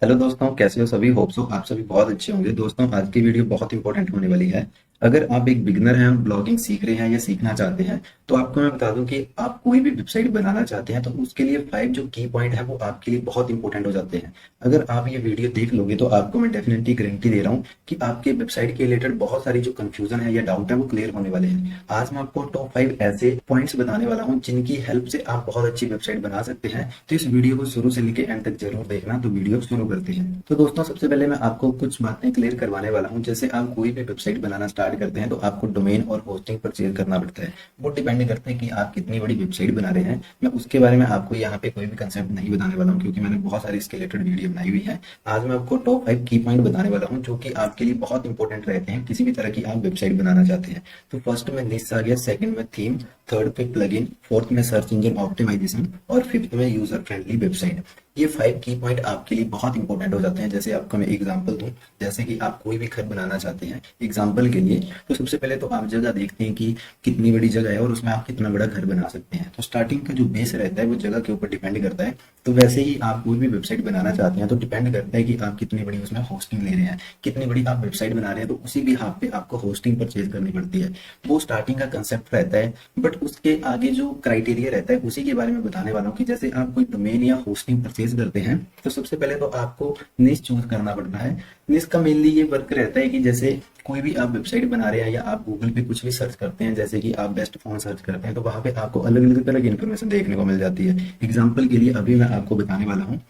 Hello दोस्तों, कैसे हो सभी। होप सो आप सभी बहुत अच्छे होंगे। दोस्तों, आज की वीडियो बहुत इंपॉर्टेंट होने वाली है। अगर आप एक बिगनर हैं और ब्लॉगिंग सीख रहे हैं या सीखना चाहते हैं, तो आपको मैं बता दूं कि आप कोई भी वेबसाइट बनाना चाहते हैं तो उसके लिए 5 जो की पॉइंट है वो आपके लिए बहुत इंपॉर्टेंट हो जाते हैं। अगर आप ये वीडियो देख लोगे तो आपको मैं डेफिनेटली गारंटी दे रहा हूँ कि आपके वेबसाइट के रिलेटेड बहुत सारी जो कंफ्यूजन है या डाउट है वो क्लियर होने वाले हैं। आज मैं आपको टॉप 5 ऐसे पॉइंट्स बताने वाला हूँ जिनकी हेल्प से आप बहुत अच्छी वेबसाइट बना सकते हैं। तो इस वीडियो को शुरू से लेकर एंड तक जरूर देखना। तो वीडियो शुरू करते हैं। तो दोस्तों, सबसे पहले मैं आपको कुछ बातें क्लियर करवाने वाला हूँ। जैसे आप कोई भी वेबसाइट बनाना स्टार्ट करते हैं तो आपको डोमेन और होस्टिंग परचेज करना पड़ता है। वो डिपेंड करता है कि आप कितनी बड़ी वेबसाइट बना रहे हैं। मैं उसके बारे में आपको यहाँ पे कोई भी कंसेप्ट नहीं बताने वाला हूँ, क्योंकि मैंने बहुत सारी इसके रिलेटेड वीडियो बनाई हुई है। आज मैं आपको टॉप 5 की पॉइंट बताने वाला हूँ जो कि आपके लिए बहुत इंपॉर्टेंट रहते हैं किसी भी तरह की आप वेबसाइट बनाना चाहते हैं। तो फर्स्ट में निश आ गया, सेकंड में थीम, थर्ड पे प्लगइन, फोर्थ में सर्च इंजन ऑप्टिमाइजेशन और फिफ्थ में यूजर फ्रेंडली वेबसाइट। ये 5 की पॉइंट आपके लिए बहुत इंपॉर्टेंट हो जाते हैं। जैसे आपको मैं एग्जांपल दूं, जैसे कि आप कोई भी घर बनाना चाहते हैं एग्जांपल के लिए, तो सबसे पहले तो आप जगह देखते हैं कि कितनी बड़ी जगह है और उसमें आप कितना बड़ा घर बना सकते हैं। तो स्टार्टिंग का जो बेस रहता है वो जगह के ऊपर डिपेंड करता है। तो वैसे ही आप कोई भी वेबसाइट बनाना चाहते हैं तो डिपेंड करता है कि आप कितनी बड़ी उसमें होस्टिंग ले रहे हैं, कितनी बड़ी आप वेबसाइट बना रहे हैं। तो उसी भी हाथ पे आपको होस्टिंग परचेज करनी पड़ती है। वो स्टार्टिंग का कंसेप्ट रहता है, बट उसके आगे जो क्राइटेरिया रहता है उसी के बारे में बताने वाला हूँ। कि जैसे आप कोई डोमेन या होस्टिंग परचेज करते हैं तो सबसे पहले तो आपको निश चूज करना पड़ता है। निश का मेनली ये वर्क रहता है कि जैसे कोई भी आप वेबसाइट बना रहे हैं या आप गूगल पे कुछ भी सर्च करते हैं, जैसे कि आप बेस्ट फोन सर्च करते हैं, तो वहां पे आपको अलग अलग तरह की इन्फॉर्मेशन देखने को मिल जाती है। एग्जाम्पल के लिए अभी मैं आपको बताने वाला हूँ।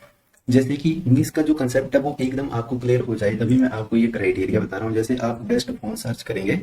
जैसे कि निश का जो कंसेप्ट है वो एकदम आपको क्लियर हो जाए तभी मैं आपको ये क्राइटेरिया बता रहा हूँ। जैसे आप बेस्ट फोन सर्च करेंगे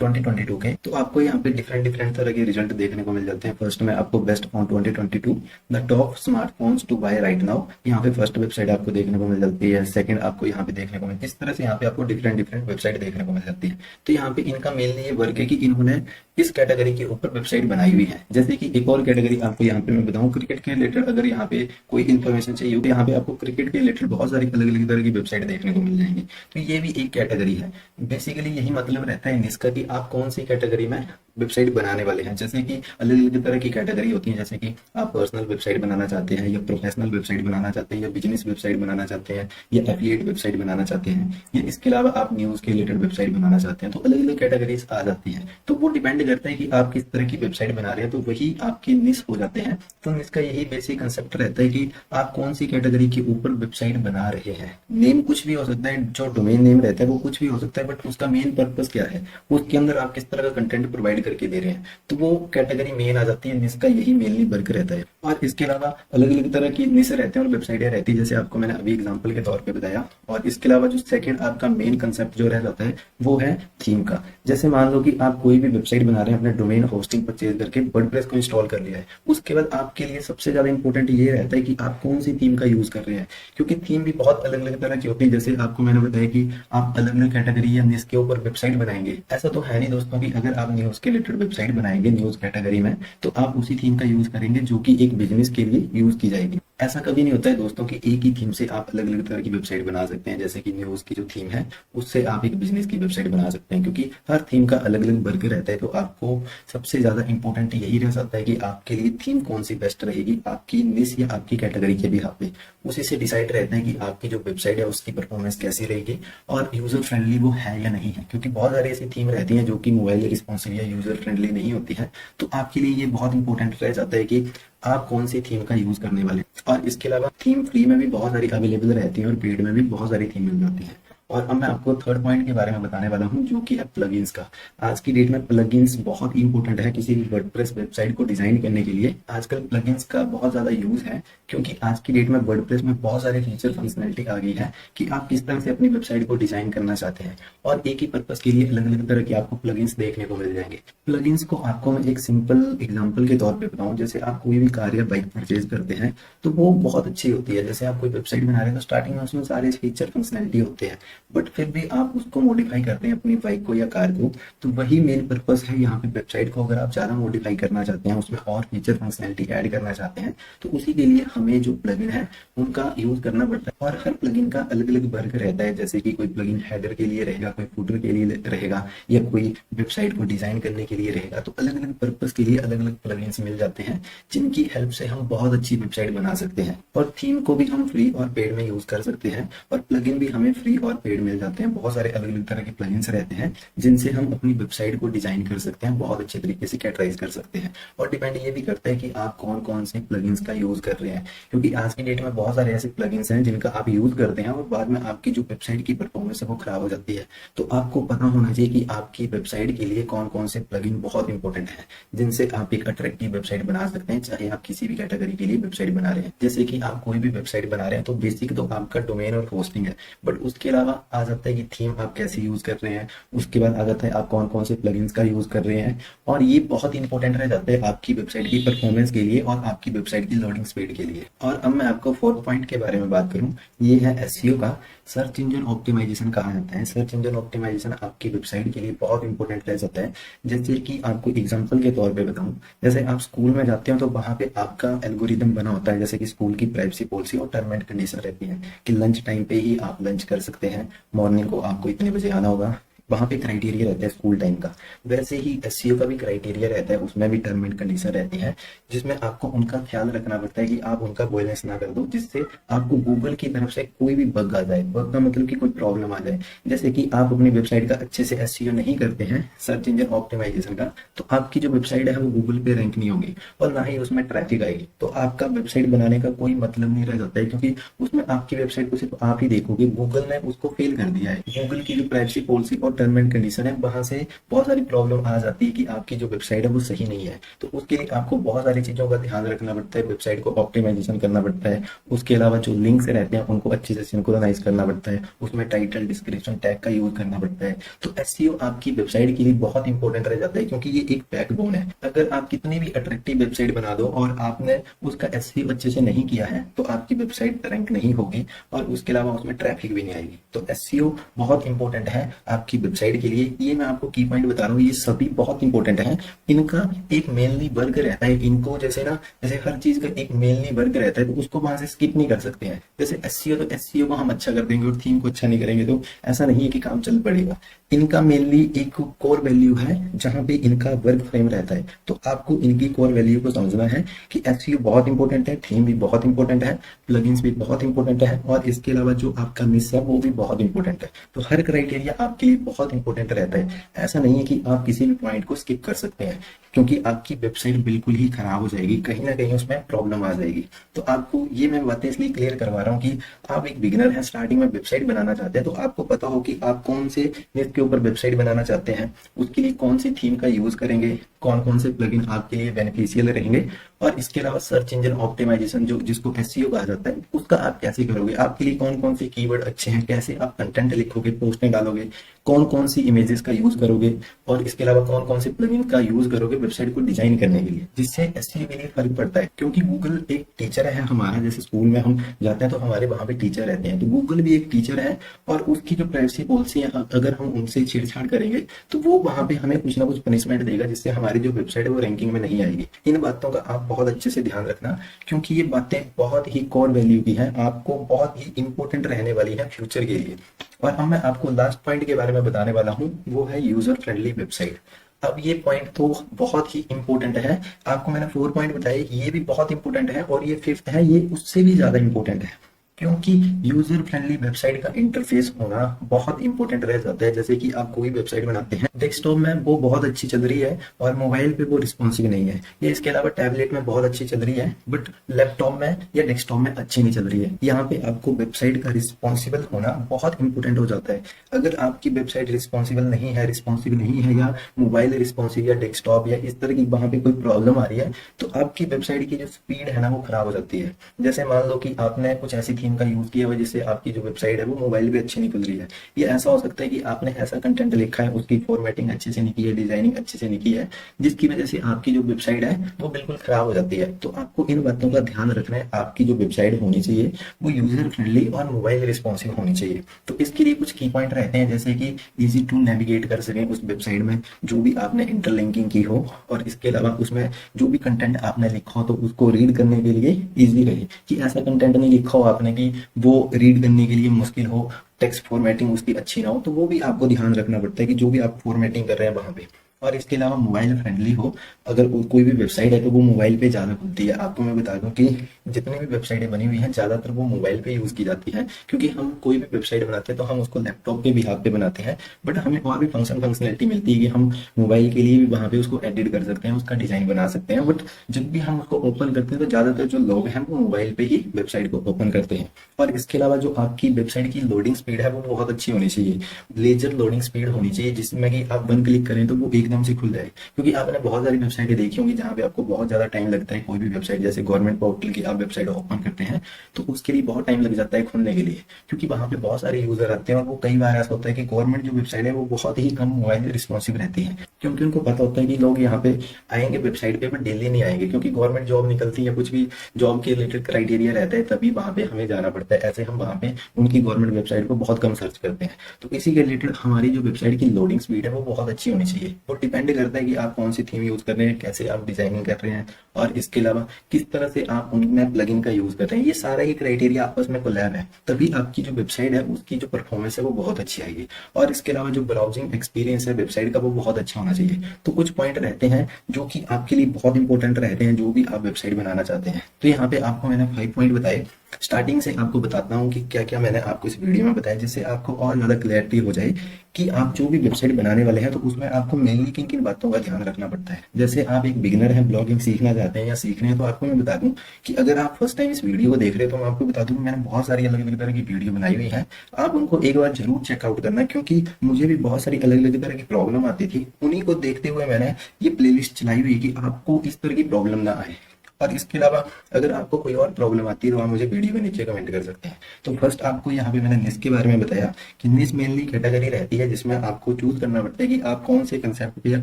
2022 के, तो आपको यहाँ पे डिफरेंट डिफरेंट तरह के रिजल्ट देखने को मिल जाते हैं। फर्स्ट में आपको best phone 2022, the top smartphones to buy right now, यहाँ पे फर्स्ट वेबसाइट आपको देखने को मिल जाती है। सेकंड आपको यहाँ पे देखने को मिल, इस तरह से यहाँ पे आपको डिफरेंट डिफरेंट वेबसाइट देखने को मिल जाती है। तो यहाँ पे इनका मेनली ये वर्क है कि इन्होंने इस कैटेगरी के ऊपर वेबसाइट बनाई हुई है। जैसे कि एक और कैटेगरी आपको यहाँ पे मैं बताऊँ, क्रिकेट के रिलेटेड अगर यहाँ पे कोई इन्फॉर्मेशन चाहिए हो, यहाँ पे आपको क्रिकेट के रिलेटेड बहुत सारी अलग अलग तरह की वेबसाइट देखने को मिल जाएंगी। तो ये भी एक कैटेगरी है। बेसिकली यही मतलब रहता है इसका कि आप कौन सी कैटेगरी में वेबसाइट बनाने वाले हैं। जैसे कि अलग अलग तरह की कैटेगरी होती है, जैसे कि आप पर्सनल वेबसाइट बनाना चाहते हैं या प्रोफेशनल वेबसाइट बनाना चाहते हैं या बिजनेस वेबसाइट बनाना चाहते हैं या एफिलिएट वेबसाइट बनाना चाहते हैं या इसके अलावा आप न्यूज के रिलेटेड वेबसाइट बनाना चाहते हैं। तो अलग अलग कैटेगरीज आ जाती है। तो वो डिपेंड करता है कि आप किस तरह की वेबसाइट बना रहे हैं, तो वही आपकी निश हो जाते हैं। तो निश का यही बेसिक कंसेप्ट रहता है कि आप कौन सी कैटेगरी के ऊपर वेबसाइट बना रहे हैं। नेम कुछ भी हो सकता है, जो डोमेन नेम रहता है वो कुछ भी हो सकता है, बट उसका मेन पर्पस क्या है, उसके अंदर आप किस तरह का कंटेंट प्रोवाइड करके दे रहे हैं, तो वो कैटेगरी मेन आ जाती है। निश का यही मेनली वर्क रहता है। और इसके अलावा अलग अलग तरह की निश रहते हैं और वेबसाइटें रहती है, जैसे आपको मैंने अभी एग्जांपल के तौर पे बताया। और इसके अलावा जो सेकंड आपका मेन कंसेप्ट जो रह जाता है वो है थीम का। जैसे मान लो कि आप कोई भी वेबसाइट बना रहे हैं, अपने डोमेन होस्टिंग परचेज करके वर्डप्रेस को इंस्टॉल कर लिया है, उसके बाद आपके लिए सबसे ज्यादा इंपॉर्टेंट ये रहता है कि आप कौन सी थीम का यूज कर रहे हैं। क्योंकि थीम भी बहुत अलग अलग तरह की होती है। जैसे आपको मैंने बताया कि आप अलग अलग कैटेगरी या निश के ऊपर वेबसाइट बनाएंगे, ऐसा तो है नहीं दोस्तों कि अगर आप न्यूज के रिलेटेड वेबसाइट बनाएंगे न्यूज कैटेगरी में तो आप उसी थीम का यूज करेंगे जो कि एक बिजनेस के लिए यूज की जाएगी। ऐसा कभी नहीं होता है दोस्तों कि एक ही थीम से आप अलग अलग तरह की वेबसाइट बना सकते हैं। जैसे कि न्यूज की जो थीम है उससे आप एक बिजनेस की वेबसाइट बना सकते हैं, क्योंकि हर थीम का अलग अलग वर्ग रहता है। तो आपको सबसे ज्यादा इंपॉर्टेंट यही रह सकता है कि आपके लिए थीम कौन सी बेस्ट रहेगी, आपकी निश या आपकी कैटेगरी के बिहाफ पे। उसी से डिसाइड रहता है कि आपकी जो वेबसाइट है उसकी परफॉर्मेंस कैसी रहेगी और यूजर फ्रेंडली वो है या नहीं है। क्योंकि बहुत सारी ऐसी थीम रहती हैं जो कि मोबाइल रिस्पॉन्सिव या यूजर फ्रेंडली नहीं होती है। तो आपके लिए ये बहुत इंपॉर्टेंट रह जाता है कि आप कौन सी थीम का यूज करने वाले। और इसके अलावा थीम फ्री में भी बहुत सारी अवेलेबल रहती है और पेड में भी बहुत सारी थीम मिल जाती है। और अब मैं आपको थर्ड पॉइंट के बारे में बताने वाला हूं, जो कि है प्लगइन्स का। आज की डेट में प्लगइन्स बहुत ही इंपॉर्टेंट है किसी भी वर्डप्रेस वेबसाइट को डिजाइन करने के लिए। आजकल प्लगइन्स का बहुत ज्यादा यूज है, क्योंकि आज की डेट में वर्डप्रेस में बहुत सारे फीचर फंक्शनलिटी आ गई है कि आप किस तरह से अपनी वेबसाइट को डिजाइन करना चाहते हैं। और एक ही पर्पज के लिए अलग अलग तरह के आपको प्लगइन्स देखने को मिल जाएंगे। प्लगइन्स को आपको मैं एक सिंपल एग्जांपल के तौर पे बताऊं, जैसे आप कोई भी कार या बाइक परचेज करते हैं तो वो बहुत अच्छी होती है। जैसे आप कोई वेबसाइट बना रहे हैं तो स्टार्टिंग में उसमें सारे फीचर फंक्शनलिटी होते हैं, बट फिर भी आप उसको मॉडिफाई करते हैं अपनी बाइक को या कार को, तो वही मेन पर्पस है यहाँ पे वेबसाइट को। अगर आप ज़्यादा मॉडिफाई करना चाहते हैं, उसमें और फीचर फंक्शनैलिटी ऐड करना चाहते हैं, तो उसी के लिए हमें जो प्लगइन है उनका यूज करना पड़ता है। और हर प्लगइन का अलग अलग वर्क रहता है, जैसे कि कोई प्लगइन हेडर के लिए रहेगा, कोई फुटर के लिए रहेगा, या कोई वेबसाइट को डिजाइन करने के लिए रहेगा। तो अलग अलग पर्पस के लिए अलग अलग प्लगइन्स मिल जाते हैं, जिनकी हेल्प से हम बहुत अच्छी वेबसाइट बना सकते हैं। और थीम को भी हम फ्री और पेड में यूज कर सकते हैं, और प्लगइन भी हमें फ्री और पेड मिल जाते हैं। बहुत सारे अलग अलग तरह के प्लगइन्स रहते हैं जिनसे हम अपनी वेबसाइट को डिजाइन कर सकते हैं, बहुत अच्छे तरीके से कैटराइज कर सकते हैं। और डिपेंड ये भी करता है कि आप कौन कौन से प्लगइन्स का यूज कर रहे हैं, क्योंकि आज की डेट में बहुत सारे ऐसे प्लगइन्स हैं जिनका आप यूज करते हैं और बाद में आपकी जो वेबसाइट की परफॉर्मेंस है वो खराब हो जाती है। तो आपको पता होना चाहिए कि आपकी वेबसाइट के लिए कौन कौन से प्लगइन बहुत इंपॉर्टेंट है, जिनसे आप एक अट्रैक्टिव वेबसाइट बना सकते हैं, चाहे आप किसी भी कैटेगरी के लिए वेबसाइट बना रहे हैं। जैसे कि आप कोई भी वेबसाइट बना रहे हैं तो बेसिक तो आपका डोमेन और होस्टिंग है, बट उसके अलावा आ जाता है कि थीम आप कैसे यूज कर रहे हैं, उसके बाद आ जाता है आप कौन कौन से प्लगइन्स का यूज कर रहे हैं। और ये बहुत इंपॉर्टेंट रह जाता है आपकी वेबसाइट की परफॉर्मेंस के लिए और आपकी वेबसाइट की लोडिंग स्पीड के लिए। और अब मैं आपको फोर्थ पॉइंट के बारे में बात करूं, ये है एसईओ का। सर्च इंजन ऑप्टिमाइजेशन कहा जाता है। सर्च इंजन ऑप्टिमाइजेशन आपकी वेबसाइट के लिए बहुत इंपॉर्टेंट रह जाता है। जैसे कि आपको एग्जांपल के तौर पे बताऊं, जैसे आप स्कूल में जाते हो तो वहां पे आपका एल्गोरिदम बना होता है, जैसे कि स्कूल की प्राइवेसी पॉलिसी और टर्म एंड कंडीशन रहती है कि लंच टाइम पे ही आप लंच कर सकते हैं, मॉर्निंग को आपको इतने बजे आना होगा, वहां पे क्राइटेरिया रहता है स्कूल टाइम का। वैसे ही एसईओ का भी क्राइटेरिया रहता है, उसमें भी टर्म एंड कंडीशन रहती है, जिसमें आपको उनका ख्याल रखना पड़ता है कि आप उनका वॉयलेंस ना कर दो, जिससे आपको गूगल की तरफ से कोई भी बग आ जाए। बग का मतलब कि कोई प्रॉब्लम आ जाए, जैसे कि आप अपनी वेबसाइट का अच्छे से एसईओ नहीं करते हैं सर्च इंजन ऑप्टिमाइजेशन का, तो आपकी जो वेबसाइट है वो गूगल पे रैंक नहीं होगी और ना ही उसमें ट्रैफिक आएगी। तो आपका वेबसाइट बनाने का कोई मतलब नहीं रह जाता है, क्योंकि उसमें आपकी वेबसाइट को सिर्फ आप ही देखोगे, गूगल ने उसको फेल कर दिया है। गूगल की जो प्राइवेसी पॉलिसी और टर्म एंड कंडीशन है, वहां से बहुत सारी प्रॉब्लम आ जाती है कि आपकी जो वेबसाइट है वो सही नहीं है। तो उसके लिए आपको बहुत सारी चीजों का ध्यान रखना पड़ता है, वेबसाइट को ऑप्टिमाइजेशन करना पड़ता है। उसके अलावा जो लिंक्स रहते हैं उनको अच्छे से सिंक्रोनाइज करना पड़ता है, उसमें टाइटल डिस्क्रिप्शन टैग का यूज करना पड़ता है। तो एसईओ आपकी वेबसाइट के लिए बहुत इंपॉर्टेंट रह जाता है, क्योंकि ये एक बैकबोन है। अगर आप कितनी भी अट्रैक्टिव वेबसाइट बना दो और आपने उसका एसईओ अच्छे से नहीं किया है, तो आपकी वेबसाइट रैंक नहीं होगी और उसके अलावा उसमें ट्रैफिक भी नहीं आएगी। तो एसईओ बहुत इंपॉर्टेंट है आपकी वेबसाइट के लिए। ये मैं आपको की पॉइंट बता रहा हूँ, ये सभी बहुत इंपॉर्टेंट है। इनका एक मेनली वर्क रहता है, इनको जैसे ना, जैसे हर चीज का एक मेनली वर्क रहता है, तो उसको वहां से स्किप नहीं कर सकते हैं। जैसे एसईओ, तो एसईओ को हम अच्छा कर देंगे और थीम को अच्छा नहीं करेंगे तो ऐसा नहीं है कि काम चल पड़ेगा। इनका मेनली एक कोर वैल्यू है जहां पे इनका वर्क फ्रेम रहता है। तो आपको इनकी कोर वैल्यू को समझना है कि एसईओ बहुत इंपॉर्टेंट है, थीम भी बहुत इंपॉर्टेंट है, प्लगइन्स भी बहुत इंपॉर्टेंट है, और इसके अलावा जो आपका मिस है वो भी बहुत इंपॉर्टेंट है। तो हर क्राइटेरिया आपके लिए बहुत इंपॉर्टेंट रहता है। ऐसा नहीं है कि आप किसी भी पॉइंट को स्किप कर सकते हैं, क्योंकि आपकी वेबसाइट बिल्कुल ही खराब हो जाएगी, कहीं ना कहीं उसमें प्रॉब्लम आ जाएगी। तो आपको ये मैं बातें इसलिए क्लियर करवा रहा हूँ कि आप एक बिगिनर हैं, स्टार्टिंग में वेबसाइट बनाना चाहते हैं, तो आपको पता हो कि आप कौन से निच के ऊपर वेबसाइट बनाना चाहते हैं, उसके लिए कौन सी थीम का यूज करेंगे, कौन कौन से प्लगइन आपके लिए बेनिफिशियल रहेंगे, और इसके अलावा सर्च इंजन ऑप्टिमाइजेशन जो जिसको एसईओ कहा जाता है, उसका आप कैसे करोगे, आपके लिए कौन कौन से कीवर्ड अच्छे हैं, कैसे आप कंटेंट लिखोगे, पोस्टें डालोगे, कौन कौन सी इमेजेस का यूज करोगे, और इसके अलावा कौन कौन से प्लगइन का यूज करोगे वेबसाइट को डिजाइन करने के लिए, जिससे एसईओ के लिए फर्क पड़ता है। क्योंकि गूगल एक टीचर है हमारा, जैसे स्कूल में हम जाते हैं तो हमारे वहां पे टीचर रहते हैं, तो गूगल भी एक टीचर है, और उसकी जो प्राइवेसी पॉलिसी है अगर हम उनसे छेड़छाड़ करेंगे तो वो वहां पे हमें कुछ ना कुछ पनिशमेंट देगा, जिससे हमारी जो वेबसाइट है वो रैंकिंग में नहीं आएगी। इन बातों का आप बहुत अच्छे से ध्यान रखना, क्योंकि ये बातें बहुत ही कोर वैल्यू की है, आपको बहुत ही इंपॉर्टेंट रहने वाली है फ्यूचर के लिए। और अब मैं आपको लास्ट पॉइंट के बारे में बताने वाला हूँ, वो है यूजर फ्रेंडली वेबसाइट। अब ये पॉइंट तो बहुत ही इंपॉर्टेंट है, आपको मैंने 4 पॉइंट बताए, ये भी बहुत इंपॉर्टेंट है, और ये 5th है, ये उससे भी ज्यादा इंपॉर्टेंट है, क्योंकि यूजर फ्रेंडली वेबसाइट का इंटरफेस होना बहुत इंपॉर्टेंट रह जाता है। जैसे कि आप कोई वेबसाइट बनाते हैं, डेस्कटॉप में वो बहुत अच्छी चल रही है और मोबाइल पे वो रिस्पॉन्सिव नहीं है, ये इसके अलावा टैबलेट में बहुत अच्छी चल रही है बट लैपटॉप में या डेस्कटॉप में अच्छी नहीं चल रही है। यहाँ पे आपको वेबसाइट का रिस्पॉन्सिबल होना बहुत इंपॉर्टेंट हो जाता है। अगर आपकी वेबसाइट रिस्पॉन्सिबल नहीं है, या मोबाइल रिस्पॉन्सिव या डेस्कटॉप या इस तरह की वहां पे कोई प्रॉब्लम आ रही है, तो आपकी वेबसाइट की जो स्पीड है ना वो खराब हो जाती है। जैसे मान लो कि आपने कुछ ऐसी थीम थीम का यूज किया हुआ जिससे आपकी जो वेबसाइट है वो मोबाइल पे अच्छी नहीं खुल रही है। ये ऐसा हो सकता है कि आपने ऐसा कंटेंट लिखा है, उसकी फॉर्मेटिंग अच्छे से नहीं की है, डिजाइनिंग अच्छे से नहीं की है, जिसकी वजह से आपकी जो वेबसाइट है वो बिल्कुल खराब हो जाती है। तो आपको इन बातों का ध्यान रखना है। आपकी जो वेबसाइट होनी चाहिए वो यूजर फ्रेंडली और मोबाइल रिस्पॉन्सिव होनी चाहिए। तो इसके लिए कुछ की पॉइंट रहते हैं, जैसे कि इजी टू नेविगेट कर सकें उस वेबसाइट में, जो भी आपने इंटरलिंकिंग की हो, और इसके अलावा उसमें जो भी कंटेंट आपने लिखा हो तो उसको रीड करने के लिए इजी रहे। कि ऐसा कंटेंट नहीं लिखा हो आपने कि वो रीड करने के लिए मुश्किल हो, टेक्स्ट फॉर्मेटिंग उसकी अच्छी ना हो, तो वो भी आपको ध्यान रखना पड़ता है कि जो भी आप फॉर्मेटिंग कर रहे हैं वहां पे। और इसके अलावा मोबाइल फ्रेंडली हो। अगर कोई भी वेबसाइट है तो वो मोबाइल पे ज़्यादा खुलती है। आपको मैं बता दूं कि जितनी भी वेबसाइटें बनी हुई हैं ज़्यादातर वो मोबाइल पे यूज़ की जाती है, क्योंकि हम कोई भी वेबसाइट बनाते हैं तो हम उसको लैपटॉप पे भी हाथ पे बनाते हैं, बट हमें और भी फंक्शनलिटी मिलती है कि हम मोबाइल के लिए भी वहाँ पे उसको एडिट कर सकते हैं, उसका डिज़ाइन बना सकते हैं। बट जब भी हम उसको ओपन करते हैं तो ज़्यादातर जो लोग हैं वो मोबाइल पे ही वेबसाइट को ओपन करते हैं। और इसके अलावा जो आपकी वेबसाइट की लोडिंग स्पीड है वो बहुत अच्छी होनी चाहिए, लेजर लोडिंग स्पीड होनी चाहिए, जिसमें कि आप वन क्लिक करें तो वो एकदम से खुल जाए। क्योंकि आपने बहुत सारी वेबसाइटें देखी होंगी जहाँ पे आपको बहुत ज्यादा टाइम लगता है। कोई भी वेबसाइट जैसे गवर्नमेंट पोर्टल की आप वेबसाइट ओपन करते हैं तो उसके लिए बहुत टाइम लग जाता है खुलने के लिए, क्योंकि वहां पे बहुत सारे यूजर आते हैं। और वो कई बार ऐसा होता है कि गवर्नमेंट जो वेबसाइट है वो बहुत ही कम मोबाइल रिस्पॉन्सिव रहती है, क्योंकि उनको पता होता है कि लोग यहाँ पे आएंगे वेबसाइट पे, बट डेली नहीं आएंगे, क्योंकि गवर्नमेंट जॉब निकलती है, कुछ भी जॉब के रिलेटेड क्राइटेरिया रहता है, तभी वहां पे हमें जाना पड़ता है। ऐसे हम वहां पे उनकी गवर्नमेंट वेबसाइट को बहुत कम सर्च करते हैं। तो इसी के रिलेटेड हमारी जो वेबसाइट की लोडिंग स्पीड है वो बहुत अच्छी होनी चाहिए। वो डिपेंड करता है कि आप कौन सी थीम यूज कर रहे हैं, कैसे आप डिजाइनिंग कर रहे हैं, और इसके अलावा किस तरह से आप उनमें प्लगइन का यूज कर रहे हैं। ये सारा ही क्राइटेरिया आपस में कोलैब है, तभी आपकी जो वेबसाइट है उसकी जो परफॉर्मेंस है वो बहुत अच्छी आएगी। और इसके अलावा जो ब्राउजिंग एक्सपीरियंस है वेबसाइट का वो बहुत अच्छा होना चाहिए। तो कुछ पॉइंट रहते हैं जो कि आपके लिए बहुत इंपॉर्टेंट रहते हैं, जो भी आप वेबसाइट बनाना चाहते हैं। तो यहाँ पे आपको मैंने 5 पॉइंट बताए। स्टार्टिंग से आपको बताता हूँ कि क्या क्या मैंने आपको इस वीडियो में बताया, जिससे आपको और ज्यादा क्लैरिटी हो जाए कि आप जो भी वेबसाइट बनाने वाले हैं तो उसमें आपको मेनली किन किन बातों का ध्यान रखना पड़ता है। जैसे आप एक बिगिनर हैं, ब्लॉगिंग सीखना चाहते हैं या सीख रहे हैं, तो आपको मैं बता दूं कि अगर आप फर्स्ट टाइम इस वीडियो को देख रहे हैं तो मैं आपको बता दूं कि मैंने बहुत सारी अलग अलग तरह की वीडियो बनाई हुई है। आप उनको एक बार जरूर चेकआउट करना, क्योंकि मुझे भी बहुत सारी अलग अलग तरह की प्रॉब्लम आती थी। उन्हीं को देखते हुए मैंने ये प्लेलिस्ट चलाई हुई है कि आपको इस तरह की प्रॉब्लम ना आए। और इसके अलावा अगर आपको कोई और प्रॉब्लम आती है तो आप मुझे वीडियो के नीचे कमेंट कर सकते हैं। तो फर्स्ट आपको यहाँ पे मैंने निश के बारे में बताया कि निश मेनली कैटेगरी रहती है जिसमें आपको चूज करना पड़ता है कि आप कौन से कंसेप्ट या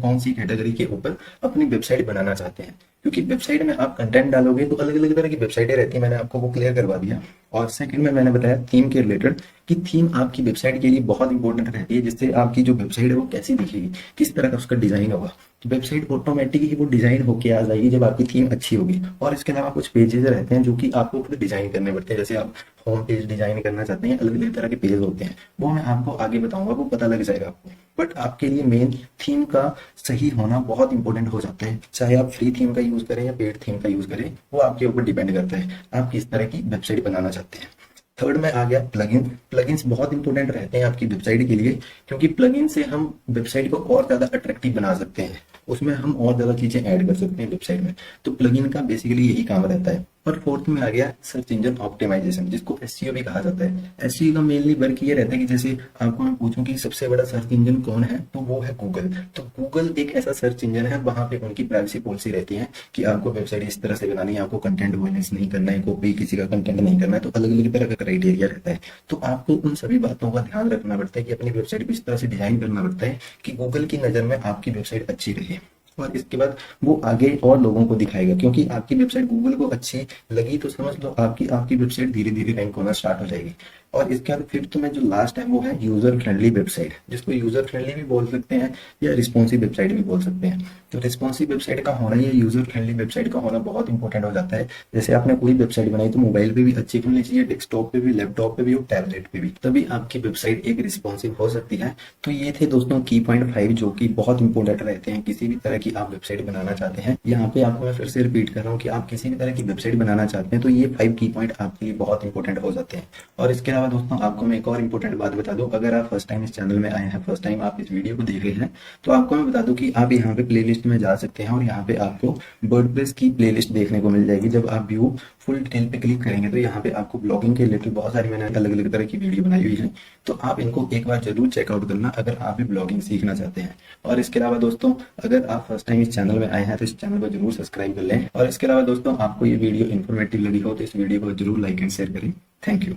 कौन सी कैटेगरी के ऊपर अपनी वेबसाइट बनाना चाहते हैं। क्योंकि वेबसाइट में आप कंटेंट डालोगे तो अलग अलग तरह की वेबसाइटें रहती है, मैंने आपको वो क्लियर करवा दिया। और सेकंड में मैंने बताया थीम के रिलेटेड कि थीम आपकी वेबसाइट के लिए बहुत इंपॉर्टेंट रहती है, जिससे आपकी जो वेबसाइट है वो कैसी दिखेगी, किस तरह का उसका डिजाइन होगा। तो वेबसाइट ऑटोमेटिक ही वो डिजाइन होके आ जाएगी जब आपकी थीम अच्छी होगी। और इसके अलावा कुछ पेजेस रहते हैं जो कि आपको खुद डिजाइन करने पड़ते हैं। जैसे आप होम पेज डिजाइन करना चाहते हैं, अलग अलग तरह के पेज होते हैं, वो मैं आपको आगे बताऊंगा, वो पता लग जाएगा आपको। बट आपके लिए मेन थीम का सही होना बहुत इंपॉर्टेंट हो जाता है। चाहे आप फ्री थीम का यूज करें या पेड थीम का यूज करें, वो आपके ऊपर डिपेंड करता है आप किस तरह की वेबसाइट बनाना चाहते हैं। थर्ड में आ गया प्लगइन। प्लगइन्स बहुत इंपॉर्टेंट रहते हैं आपकी वेबसाइट के लिए, क्योंकि प्लगइन से हम वेबसाइट को और ज्यादा अट्रैक्टिव बना सकते हैं, उसमें हम और ज्यादा चीजें ऐड कर सकते हैं वेबसाइट में। तो प्लगइन का बेसिकली यही काम रहता है। और फोर्थ में आ गया सर्च इंजन ऑप्टिमाइजेशन, जिसको एसईओ भी कहा जाता है। एसईओ का मेनली वर्क ये रहता है कि जैसे आपको मैं पूछूं कि सबसे बड़ा सर्च इंजन कौन है, तो वो है गूगल। तो गूगल एक ऐसा सर्च इंजन है, वहां पे उनकी प्राइवेसी पॉलिसी रहती है कि आपको वेबसाइट इस तरह से बनानी है, आपको कंटेंट वायलेंस नहीं करना है, कॉपी किसी का कंटेंट नहीं करना है। तो अलग अलग तरह का क्राइटेरिया रहता है। तो आपको उन सभी बातों का ध्यान रखना पड़ता है कि अपनी वेबसाइट को इस तरह से डिजाइन करना पड़ता है कि गूगल की नजर में आपकी वेबसाइट अच्छी रहे। और इसके बाद वो आगे और लोगों को दिखाएगा, क्योंकि आपकी वेबसाइट गूगल को अच्छी लगी तो समझ लो आपकी आपकी वेबसाइट धीरे धीरे रैंक होना स्टार्ट हो जाएगी। और इसके बाद फिफ्थ में जो लास्ट है वो है यूजर फ्रेंडली वेबसाइट, जिसको यूजर फ्रेंडली भी बोल सकते हैं या रिस्पॉन्सिव वेबसाइट भी बोल सकते हैं। तो रिस्पॉन्सिव वेबसाइट का होना या यूजर फ्रेंडली वेबसाइट का होना बहुत इंपॉर्टेंट हो जाता है। जैसे आपने कोई वेबसाइट बनाई तो मोबाइल पे भी अच्छी खुलनी चाहिए, डेस्कटॉप पे भी, लैपटॉप पे भी और टैबलेट पे भी, तभी आपकी वेबसाइट एक रिस्पॉन्सिव हो सकती है। तो ये थे दोस्तों की पॉइंट 5 जो कि बहुत इंपॉर्टेंट रहते हैं किसी भी तरह की आप वेबसाइट बनाना चाहते हैं। यहाँ पे आपको मैं फिर से रिपीट कर रहा हूँ कि आप किसी भी तरह की वेबसाइट बनाना चाहते हैं तो ये 5 की पॉइंट आपके लिए बहुत इंपॉर्टेंट हो जाते हैं। और इसके अलावा दोस्तों आपको मैं एक और इंपॉर्टेंट बात बता दूं, अगर आप फर्स्ट टाइम इस चैनल में आए हैं, फर्स्ट टाइम आप इस वीडियो को देख रहे हैं, तो आपको मैं बता दूं कि आप यहाँ पे प्लेलिस्ट में जा सकते हैं और यहाँ पे आपको वर्डप्रेस की प्लेलिस्ट देखने को मिल जाएगी। जब आप व्यू फुल डिटेल पे क्लिक करेंगे तो यहाँ पे आपको ब्लॉगिंग के रिलेटेड बहुत सारी मैंने अलग अलग तरह की वीडियो बनाई हुई है, तो आप इनको एक बार जरूर चेकआउट करना अगर आप भी ब्लॉगिंग सीखना चाहते हैं। और इसके अलावा दोस्तों अगर आप फर्स्ट टाइम इस चैनल में आए हैं तो इस चैनल को जरूर सब्सक्राइब कर लें। और इसके अलावा दोस्तों आपको ये वीडियो इन्फॉर्मेटिव लगी हो तो इस वीडियो को जरूर लाइक एंड शेयर करें। Thank you.